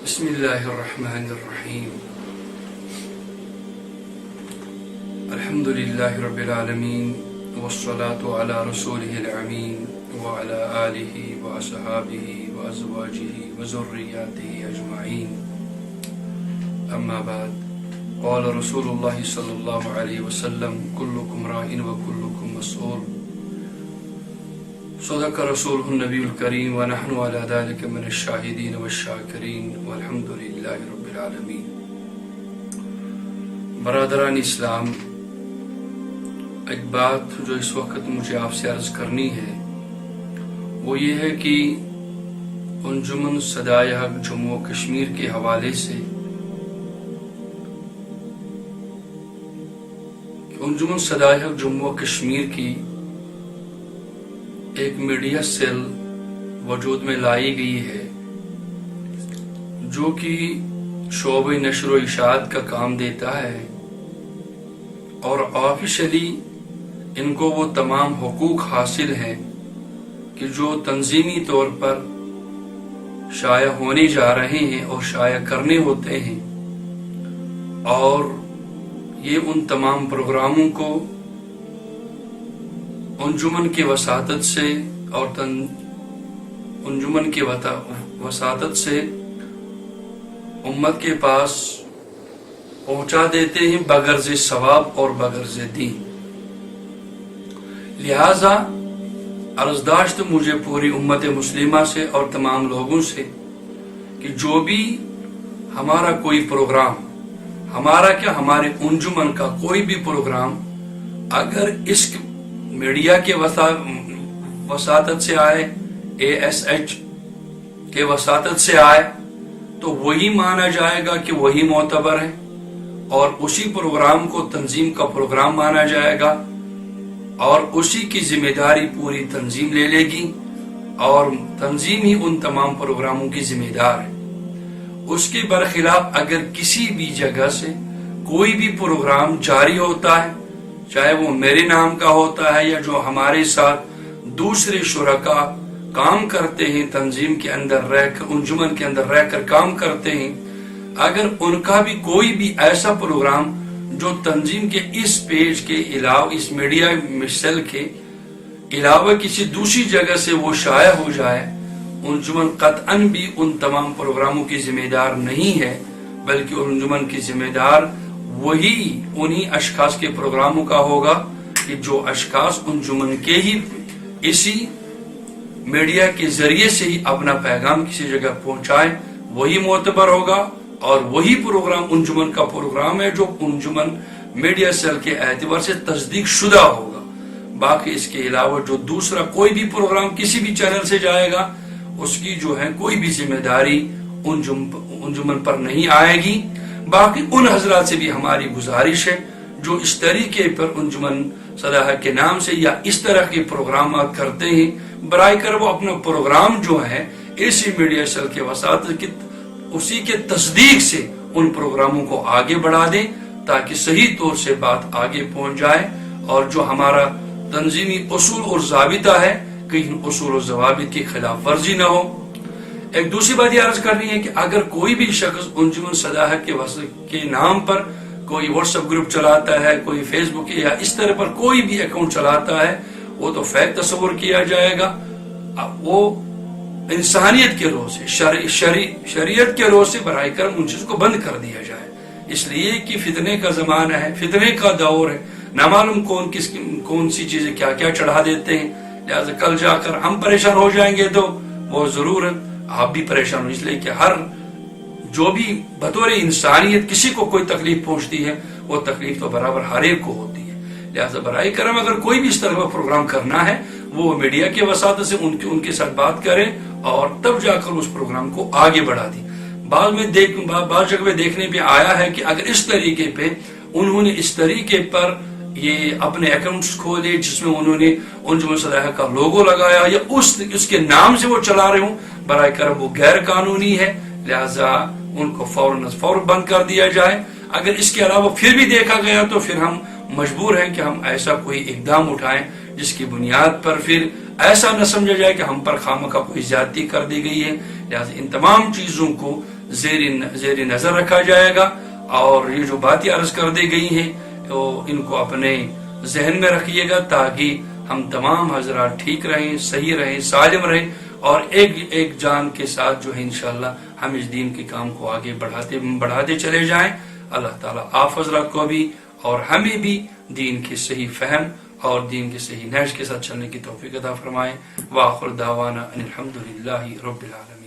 بسم الله الرحمن الرحيم. الحمد لله رب العالمين والصلاة على رسوله الأمين وعلى آله وأصحابه وأزواجه وذرياته أجمعين. أما بعد، قال رسول الله صلى الله عليه وسلم: كلكم راع وكلكم مسؤول. صدق رسوله النبي الكريم ونحن على ذلك من الشاهدين والشاكرين والحمد لله رب العالمين. برادران اسلام، ایک بات جو اس وقت مجھے آپ سے عرض کرنی ہے وہ یہ ہے کہ انجمن صدائے حق جموں و کشمیر کے حوالے سے انجمن صدائے حق جموں و کشمیر کی ایک میڈیا سیل وجود میں لائی گئی ہے جو کہ شعبہ نشر و اشاعت کا کام دیتا ہے، اور آفیشلی ان کو وہ تمام حقوق حاصل ہیں کہ جو تنظیمی طور پر شائع ہونے جا رہے ہیں اور شائع کرنے ہوتے ہیں، اور یہ ان تمام پروگراموں کو انجمن کی وساطت سے اور انجمن کی وساطت سے امت کے پاس پہنچا دیتے ہیں بغرض ثواب اور بغرض دین. لہذا عرضداشت مجھے پوری امت مسلمہ سے اور تمام لوگوں سے کہ جو بھی ہمارا کوئی پروگرام، ہمارے انجمن کا کوئی بھی پروگرام اگر اس میڈیا کے وساطت سے آئے، ASH کے وساطت سے آئے، تو وہی مانا جائے گا کہ وہی معتبر ہے، اور اسی پروگرام کو تنظیم کا پروگرام مانا جائے گا، اور اسی کی ذمہ داری پوری تنظیم لے لے گی، اور تنظیم ہی ان تمام پروگراموں کی ذمہ دار ہے. اس کے برخلاف اگر کسی بھی جگہ سے کوئی بھی پروگرام جاری ہوتا ہے، چاہے وہ میرے نام کا ہوتا ہے یا جو ہمارے ساتھ دوسرے شرکاء کام کرتے ہیں تنظیم کے اندر رہ کر، انجمن کے اندر رہ کر کام کرتے ہیں، اگر ان کا بھی کوئی بھی ایسا پروگرام جو تنظیم کے اس پیج کے علاوہ، اس میڈیا سیل کے علاوہ کسی دوسری جگہ سے وہ شائع ہو جائے، انجمن قطعاً بھی ان تمام پروگراموں کی ذمہ دار نہیں ہے، بلکہ انجمن کی ذمہ دار وہی انہی اشخاص کے پروگراموں کا ہوگا کہ جو اشخاص انجمن کے ہی اسی میڈیا کے ذریعے سے ہی اپنا پیغام کسی جگہ پہنچائے، وہی معتبر ہوگا، اور وہی پروگرام انجمن کا پروگرام ہے جو انجمن میڈیا سیل کے اعتبار سے تصدیق شدہ ہوگا. باقی اس کے علاوہ جو دوسرا کوئی بھی پروگرام کسی بھی چینل سے جائے گا، اس کی جو ہے کوئی بھی ذمہ داری انجمن پر نہیں آئے گی. باقی ان حضرات سے بھی ہماری گزارش ہے جو اس طریقے پر انجمن صدائے حق کے نام سے یا اس طرح کے پروگرامات کرتے ہیں، برائے کر وہ اپنا پروگرام جو ہے اسی میڈیا سیل کے وساطت کی اسی کے تصدیق سے ان پروگراموں کو آگے بڑھا دیں، تاکہ صحیح طور سے بات آگے پہنچ جائے، اور جو ہمارا تنظیمی اصول اور ضابطہ ہے کہیں اصول و ضوابط کی خلاف ورزی نہ ہو. ایک دوسری بات یہ عرض کرنی ہے کہ اگر کوئی بھی شخص انجمن صدائے حق کے نام پر کوئی واٹس ایپ گروپ چلاتا ہے، کوئی فیس بک یا اس طرح پر کوئی بھی اکاؤنٹ چلاتا ہے، وہ تو فیک تصور کیا جائے گا. وہ انسانیت کے روح سے، شریعت کے روح سے برائے کرم ان چیزوں کو بند کر دیا جائے، اس لیے کہ فتنے کا زمانہ ہے، فتنے کا دور ہے، نہ معلوم کون سی چیزیں کیا کیا چڑھا دیتے ہیں. لہذا کل جا کر ہم پریشان ہو جائیں گے تو وہ ضرور آپ بھی پریشان ہو، اس لیے کہ ہر جو بھی بطور انسانیت کسی کو کوئی تکلیف پہنچتی ہے، وہ تکلیف تو برابر ہر ایک کو ہوتی ہے. لہذا برائے کرم اگر کوئی بھی اس طرح کا پروگرام کرنا ہے، وہ میڈیا کے وساطت سے ان کے ساتھ بات کرے اور تب جا کر اس پروگرام کو آگے بڑھا دی. بعض جگہ دیکھنے پہ آیا ہے کہ اگر اس طریقے پہ انہوں نے اس طریقے پر یہ اپنے اکاؤنٹس کھولے جس میں انہوں نے انجمن صدائے حق کا لوگو لگایا یا اس کے نام سے وہ چلا رہے ہوں، برائے کرم وہ غیر قانونی ہے. لہذا ان کو فوراً بند کر دیا جائے. اگر اس کے علاوہ پھر بھی دیکھا گیا تو پھر ہم مجبور ہیں کہ ہم ایسا کوئی اقدام اٹھائیں جس کی بنیاد پر پھر ایسا نہ سمجھا جائے کہ ہم پر خامخواہ کوئی زیادتی کر دی گئی ہے. لہذا ان تمام چیزوں کو زیر نظر رکھا جائے گا، اور یہ جو باتیں عرض کر دی گئی ہیں تو ان کو اپنے ذہن میں رکھیے گا تاکہ ہم تمام حضرات ٹھیک رہیں، صحیح رہیں، سالم رہیں، اور ایک جان کے ساتھ جو ہے انشاءاللہ ہم اس دین کے کام کو آگے بڑھاتے چلے جائیں۔ اللہ تعالیٰ آپ حضرات کو بھی اور ہمیں بھی دین کی صحیح فہم اور دین کے صحیح نہج کے ساتھ چلنے کی توفیق عطا فرمائے۔ وآخر دعوانا ان الحمدللہ رب العالمین۔